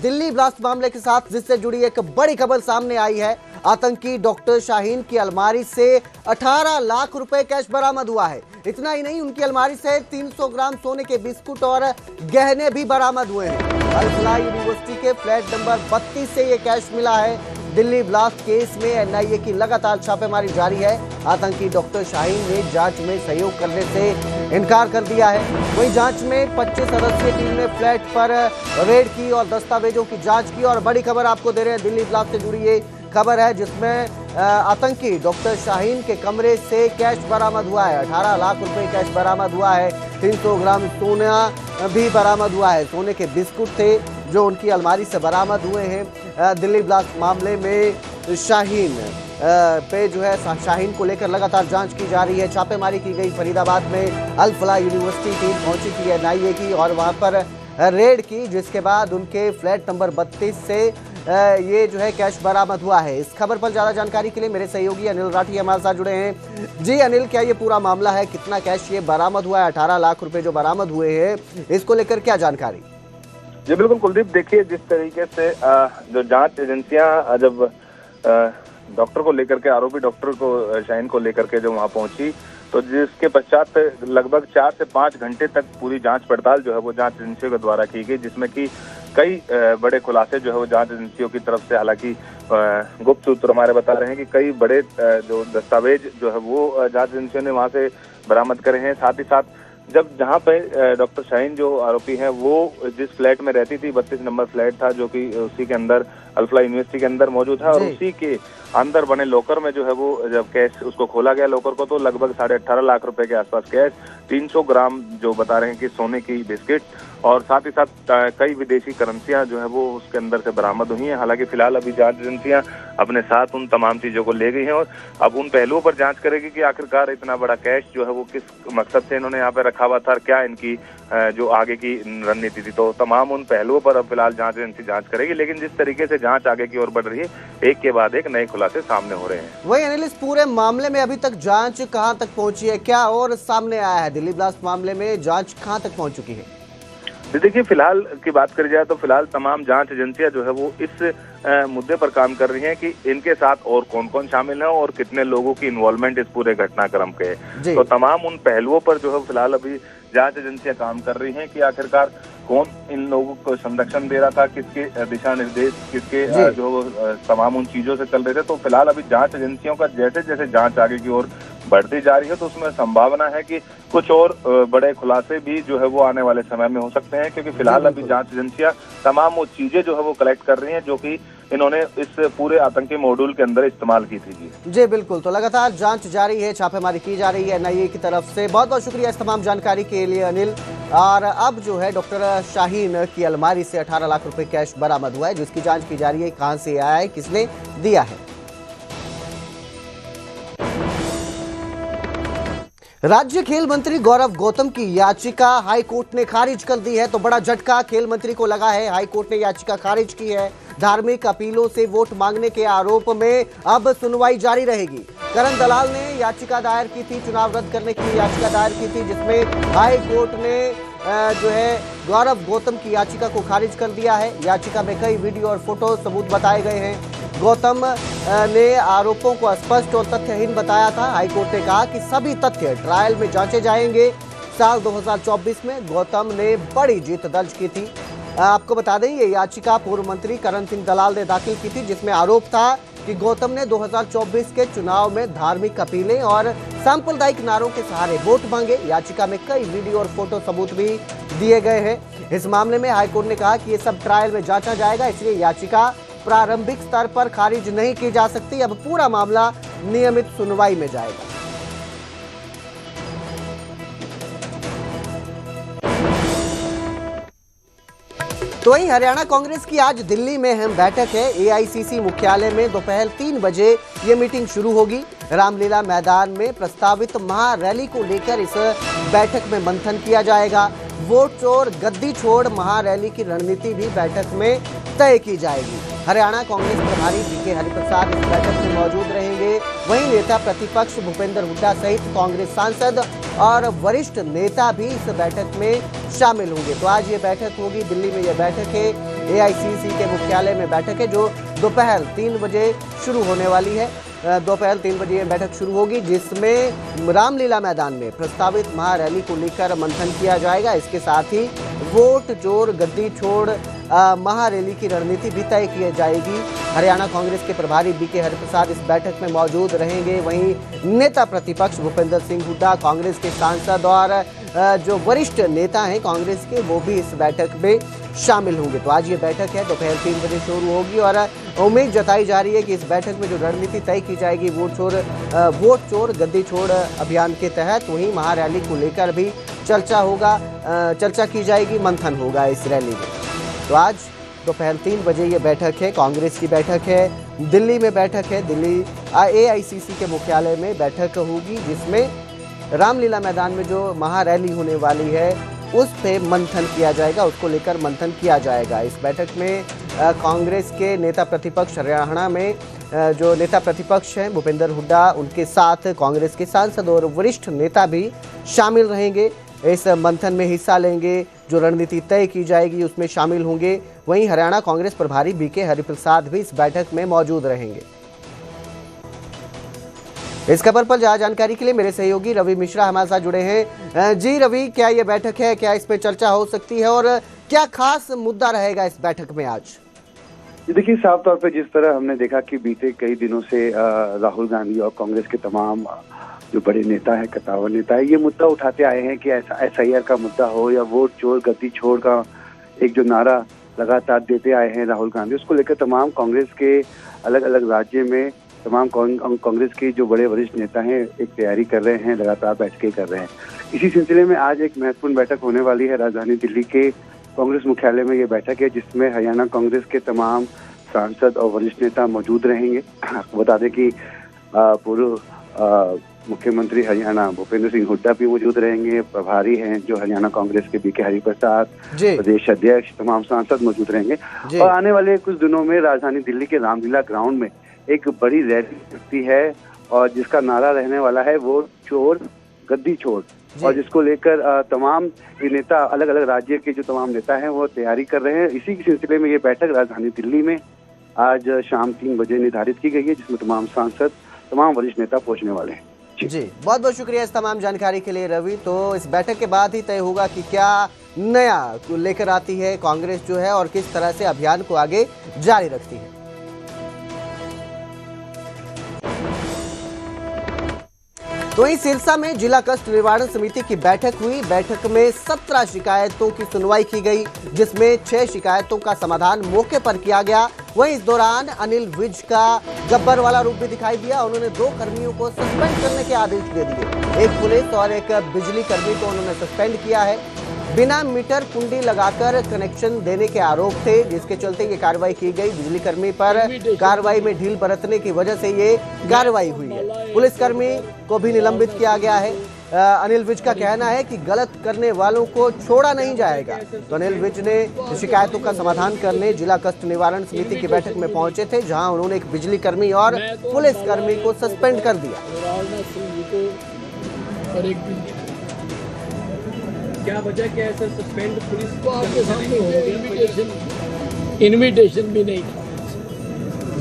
Delhi blast मामले के साथ जिससे जुड़ी एक बड़ी खबर सामने आई है। आतंकी डॉक्टर शाहीन की अलमारी से 18 लाख रुपए कैश बरामद हुआ है। इतना ही नहीं, उनकी अलमारी से 300 ग्राम सोने के बिस्कुट और गहने भी बरामद हुए हैं। अल-फलाह यूनिवर्सिटी के फ्लैट नंबर 32 से ये कैश मिला है। दिल्ली ब्लास्ट केस में एनआईए की लगातार छापेमारी जारी है। आतंकी डॉक्टर शाहीन ने जांच में सहयोग करने से इनकार कर दिया है। वहीं जांच में 25 सदस्यीय टीम ने फ्लैट पर रेड की और दस्तावेजों की जांच की। और बड़ी खबर आपको दे रहे हैं, दिल्ली ब्लास्ट से जुड़ी ये खबर है जिसमें आतंकी डॉक्टर शाहीन के कमरे से कैश बरामद हुआ है। 18 लाख रुपए कैश बरामद हुआ है। 300 ग्राम सोना भी बरामद हुआ है। सोने के बिस्कुट थे जो उनकी अलमारी से बरामद हुए हैं। दिल्ली ब्लास्ट मामले में शाहीन पे जो है शाहीन को लेकर लगातार जांच की जा रही है। छापेमारी की गई फरीदाबाद में। अल-फलाह यूनिवर्सिटी टीम पहुंची थी एनआईए की और वहां पर रेड की, जिसके बाद उनके फ्लैट नंबर 32 से ये जो है कैश बरामद हुआ है। इस खबर पर ज्यादा जानकारी के लिए मेरे सहयोगी अनिल राठी हमारे साथ जुड़े हैं। जी अनिल, क्या ये पूरा मामला है? कितना कैश ये बरामद हुआ है? 18 लाख रुपए जो बरामद हुए हैं, इसको लेकर क्या जानकारी? जी बिल्कुल कुलदीप, देखिए जिस तरीके से जो जांच एजेंसियां जब डॉक्टर को लेकर के, आरोपी डॉक्टर को, शाहीन को लेकर के जो वहां पहुंची, तो जिसके पश्चात लगभग 4 से 5 घंटे तक पूरी जांच पड़ताल जो है वो जांच एजेंसियों के द्वारा की गई, जिसमें कि कई बड़े खुलासे जो है वो जांच एजेंसियों की तरफ से, हालांकि गुप्त सूत्र हमारे बता रहे हैं कि कई बड़े जो दस्तावेज जो है वो जांच एजेंसियों ने वहां से बरामद करे हैं। साथ ही साथ जब जहां पे डॉक्टर शाहीन जो आरोपी हैं वो जिस फ्लैट में रहती थी, 32 नंबर फ्लैट था जो कि उसी के अंदर अल-फलाह यूनिवर्सिटी के अंदर मौजूद था, और उसी के अंदर बने लॉकर में जो है वो जब कैश उसको खोला गया लॉकर को, तो लगभग 18.5 लाख रुपए के आसपास कैश, 300 ग्राम जो बता रहे हैं कि सोने की बिस्किट, और साथ ही साथ कई विदेशी करेंसियां जो है वो उसके अंदर से बरामद हुई हैं। हालांकि फिलहाल अभी जांच एजेंसियां अपने साथ उन तमाम चीजों को ले गई हैं और अब उन पहलुओं पर जांच करेगी कि आखिरकार इतना बड़ा कैश जो है वो किस मकसद से इन्होंने यहाँ पे रखा हुआ था और क्या इनकी जो आगे की रणनीति थी। तो तमाम उन पहलुओं पर अब फिलहाल जांच एजेंसी जांच करेगी, लेकिन जिस तरीके से जांच आगे की ओर बढ़ रही है, एक के बाद एक नए खुलासे सामने हो रहे हैं। वही अनिल, इस पूरे मामले में अभी तक जांच कहां तक पहुंची है? क्या और सामने आया है? दिल्ली ब्लास्ट मामले में जांच कहां तक पहुंच चुकी है? देखिए, फिलहाल की बात करी जाए तो फिलहाल तमाम जांच एजेंसियां जो है वो इस मुद्दे पर काम कर रही हैं कि इनके साथ और कौन कौन शामिल है और कितने लोगों की इन्वॉल्वमेंट इस पूरे घटनाक्रम के है। तो तमाम उन पहलुओं पर जो है फिलहाल अभी जांच एजेंसियां काम कर रही हैं कि आखिरकार कौन इन लोगों को संरक्षण दे रहा था, किसके दिशा निर्देश, किसके जो तमाम उन चीजों से चल रहे थे। तो फिलहाल अभी जांच एजेंसियों का जैसे जैसे जांच आगे की ओर बढ़ती जा रही है, तो उसमें संभावना है कि कुछ और बड़े खुलासे भी जो है वो आने वाले समय में हो सकते हैं, क्योंकि फिलहाल अभी जांच एजेंसियां तमाम वो चीजें जो है वो कलेक्ट कर रही हैं जो कि इन्होंने इस पूरे आतंकी मॉड्यूल के अंदर इस्तेमाल की थी। जी बिल्कुल, तो लगातार जांच जारी है, छापेमारी की जा रही है एनआईए की तरफ से। बहुत बहुत शुक्रिया इस तमाम जानकारी के लिए अनिल। और अब जो है डॉक्टर शाहीन की अलमारी से 18 लाख रुपए कैश बरामद हुआ है, जिसकी जांच की जा रही है, कहां से आया है, किसने दिया है। राज्य खेल मंत्री गौरव गौतम की याचिका हाईकोर्ट ने खारिज कर दी है। तो बड़ा झटका खेल मंत्री को लगा है। हाईकोर्ट ने याचिका खारिज की है। धार्मिक अपीलों से वोट मांगने के आरोप में अब सुनवाई जारी रहेगी। करण दलाल ने याचिका दायर की थी, चुनाव रद्द करने की याचिका दायर की थी, जिसमें हाईकोर्ट ने जो है गौरव गौतम की याचिका को खारिज कर दिया है। याचिका में कई वीडियो और फोटो सबूत बताए गए हैं। गौतम ने आरोपों को स्पष्ट और तथ्यहीन बताया था। हाईकोर्ट ने कहा कि सभी तथ्य ट्रायल में जांचे जाएंगे। साल 2024 में गौतम ने बड़ी जीत दर्ज की थी। आपको बता दें, ये याचिका पूर्व मंत्री करण सिंह दलाल ने दाखिल की थी, जिसमें आरोप था कि गौतम ने 2024 के चुनाव में धार्मिक अपीलें और सांप्रदायिक नारों के सहारे वोट मांगे। याचिका में कई वीडियो और फोटो सबूत भी दिए गए हैं। इस मामले में हाईकोर्ट ने कहा कि ये सब ट्रायल में जांचा जाएगा, इसलिए याचिका प्रारंभिक स्तर पर खारिज नहीं की जा सकती। अब पूरा मामला नियमित सुनवाई में जाएगा। तो वहीं हरियाणा कांग्रेस की आज दिल्ली में अहम बैठक है। एआईसीसी मुख्यालय में दोपहर 3 बजे ये मीटिंग शुरू होगी। रामलीला मैदान में प्रस्तावित महारैली को लेकर इस बैठक में मंथन किया जाएगा। वोट चोर गद्दी छोड़ महारैली की रणनीति भी बैठक में तय की जाएगी। हरियाणा कांग्रेस प्रभारी बीके हरिप्रसाद इस बैठक में मौजूद रहेंगे। वहीं नेता प्रतिपक्ष भूपेंद्र हुड्डा सहित कांग्रेस सांसद और वरिष्ठ नेता भी इस बैठक में शामिल होंगे। तो आज ये बैठक होगी, दिल्ली में ये बैठक है। एआईसीसी के मुख्यालय में बैठक है जो दोपहर 3 बजे शुरू होने वाली है। दोपहर 3 बजे ये बैठक शुरू होगी, जिसमें रामलीला मैदान में प्रस्तावित महारैली को लेकर मंथन किया जाएगा। इसके साथ ही वोट चोर गद्दी छोड़ महारैली की रणनीति भी तय की जाएगी। हरियाणा कांग्रेस के प्रभारी बीके हरिप्रसाद इस बैठक में मौजूद रहेंगे। वहीं नेता प्रतिपक्ष भूपेंद्र सिंह हुड्डा, कांग्रेस के सांसद और जो वरिष्ठ नेता हैं कांग्रेस के, वो भी इस बैठक में शामिल होंगे। तो आज ये बैठक है दोपहर 3 बजे शुरू होगी और उम्मीद जताई जा रही है कि इस बैठक में जो रणनीति तय की जाएगी वोट चोर गद्दी छोड़ अभियान के तहत, वहीं महारैली को लेकर भी चर्चा की जाएगी, मंथन होगा इस रैली में। तो आज दोपहर 3 बजे ये बैठक है, कांग्रेस की बैठक है, दिल्ली में बैठक है, दिल्ली एआईसीसी के मुख्यालय में बैठक होगी, जिसमें रामलीला मैदान में जो महारैली होने वाली है उस पे मंथन किया जाएगा, उसको लेकर मंथन किया जाएगा। इस बैठक में कांग्रेस के नेता प्रतिपक्ष, हरियाणा में जो नेता प्रतिपक्ष हैं भूपेंद्र हुड्डा, उनके साथ कांग्रेस के सांसद और वरिष्ठ नेता भी शामिल रहेंगे, इस मंथन में हिस्सा लेंगे। जो रणनीति तय की जाएगी उसमें शामिल होंगे। वहीं हरियाणा कांग्रेस प्रभारी बीके हरिप्रसाद भी इस बैठक में मौजूद रहेंगे। इस खबर पर ज्यादा जानकारी के लिए मेरे सहयोगी रवि मिश्रा हमारे साथ जुड़े हैं। जी रवि, क्या ये बैठक है, क्या इस पे चर्चा हो सकती है और क्या खास मुद्दा रहेगा इस बैठक में आज? देखिए, साफ तौर पे जिस तरह हमने देखा कि बीते कई दिनों से राहुल गांधी और कांग्रेस के तमाम जो बड़े नेता है, कद्दावर नेता है, ये मुद्दा उठाते आए हैं कि एसआईआर का मुद्दा हो या वोट चोर गद्दी छोड़ का एक जो नारा लगातार देते आए हैं राहुल गांधी, उसको लेकर तमाम कांग्रेस के अलग अलग राज्य में तमाम कांग्रेस के जो बड़े वरिष्ठ नेता हैं एक तैयारी कर रहे हैं, लगातार बैठकें कर रहे हैं। इसी सिलसिले में आज एक महत्वपूर्ण बैठक होने वाली है राजधानी दिल्ली के कांग्रेस मुख्यालय में। ये बैठक है जिसमें हरियाणा कांग्रेस के तमाम सांसद और वरिष्ठ नेता मौजूद रहेंगे। बता दें कि पूर्व मुख्यमंत्री हरियाणा भूपेंद्र सिंह हुड्डा भी मौजूद रहेंगे, प्रभारी हैं जो हरियाणा कांग्रेस के बीके हरिप्रसाद, प्रदेश अध्यक्ष, तमाम सांसद मौजूद रहेंगे। और आने वाले कुछ दिनों में राजधानी दिल्ली के रामलीला ग्राउंड में एक बड़ी रैली होती है और जिसका नारा रहने वाला है वोट चोर गद्दी छोड़, और जिसको लेकर तमाम नेता, अलग अलग राज्य के जो तमाम नेता हैं वो तैयारी कर रहे हैं। इसी के सिलसिले में ये बैठक राजधानी दिल्ली में आज शाम 3 बजे निर्धारित की गई है, जिसमें तमाम सांसद, तमाम वरिष्ठ नेता पहुंचने वाले हैं। जी, बहुत बहुत शुक्रिया इस तमाम जानकारी के लिए रवि। तो इस बैठक के बाद ही तय होगा कि क्या नया लेकर आती है कांग्रेस जो है और किस तरह से अभियान को आगे जारी रखती है। तो इस सिरसा में जिला कष्ट निवारण समिति की बैठक हुई। बैठक में 17 शिकायतों की सुनवाई की गई, जिसमें 6 शिकायतों का समाधान मौके पर किया गया। वहीं इस दौरान अनिल विज का गब्बर वाला रूप भी दिखाई दिया। उन्होंने 2 कर्मियों को सस्पेंड करने के आदेश दे दिए, एक पुलिस और एक बिजली कर्मी को उन्होंने सस्पेंड किया है। बिना मीटर कुंडी लगाकर कनेक्शन देने के आरोप थे, जिसके चलते ये कार्रवाई की गई। बिजली कर्मी पर कार्रवाई में ढील बरतने की वजह से ये कार्रवाई हुई है। पुलिसकर्मी को भी निलंबित किया गया है। अनिल विज का कहना है कि गलत करने वालों को छोड़ा नहीं जाएगा। तो अनिल विज ने शिकायतों का समाधान करने जिला कष्ट निवारण समिति की बैठक में पहुंचे थे, जहां उन्होंने एक बिजली कर्मी और पुलिसकर्मी को सस्पेंड कर दिया। क्या वजह क्या है सर सस्पेंड? पुलिस को आपके सामने हो गया, इनविटेशन भी नहीं था।